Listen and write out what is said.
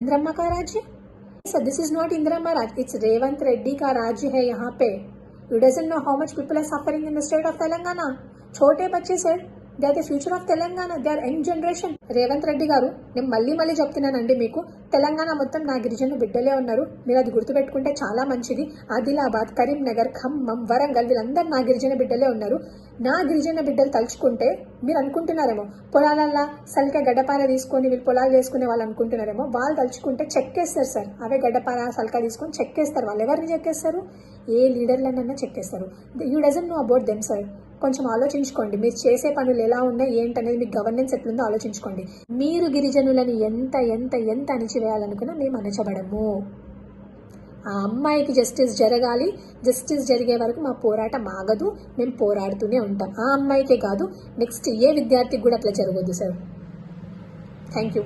इंदिरम्मा का राज्य? Sir, this is not Indiramma raj, it's Revanth Reddy का राज्य है यहाँ पे. You doesn't know how much people are suffering in the state of Telangana. छोटे बच्चे sir, they are the future of Telangana, they are young generation. Revanth Reddy garu, నేను మళ్ళీ చెప్తున్నానండి మీకు, తెలంగాణ మొత్తం నా గిరిజన బిడ్డలే ఉన్నారు. మీరు అది గుర్తుపెట్టుకుంటే చాలా మంచిది. ఆదిలాబాద్, కరీంనగర్, ఖమ్మం, వరంగల్ వీళ్ళందరూ నా గిరిజన బిడ్డలే ఉన్నారు. నా గిరిజన బిడ్డలు తలుచుకుంటే మీరు అనుకుంటున్నారేమో పొలాలల్లా సలిక గడ్డపార తీసుకొని వీళ్ళు పొలాలు చేసుకునే వాళ్ళు అనుకుంటున్నారేమో. వాళ్ళు తలుచుకుంటే చెక్కేస్తారు సార్. అవే గడ్డపార సలిక తీసుకొని చెక్కేస్తారు. వాళ్ళు ఎవరిని చెక్కేస్తారు? ఏ లీడర్లనన్నా చెక్కేస్తారు. You doesn't know about them sir. కొంచెం ఆలోచించుకోండి. మీరు చేసే పనులు ఎలా ఉన్నాయి ఏంటనేది, మీకు గవర్నెన్స్ ఎట్లుందో ఆలోచించుకోండి. మీరు గిరిజనులని ఎంత ఎంత ఎంత అణిచివేయాలనుకున్నా మేము అణచబడము. ఆ అమ్మాయికి జస్టిస్ జరగాలి. జస్టిస్ జరిగే వరకు మా పోరాటం ఆగదు. మేము పోరాడుతూనే ఉంటాం. ఆ అమ్మాయికే కాదు, నెక్స్ట్ ఏ విద్యార్థికి కూడా అట్లా జరగదు సార్. Thank you.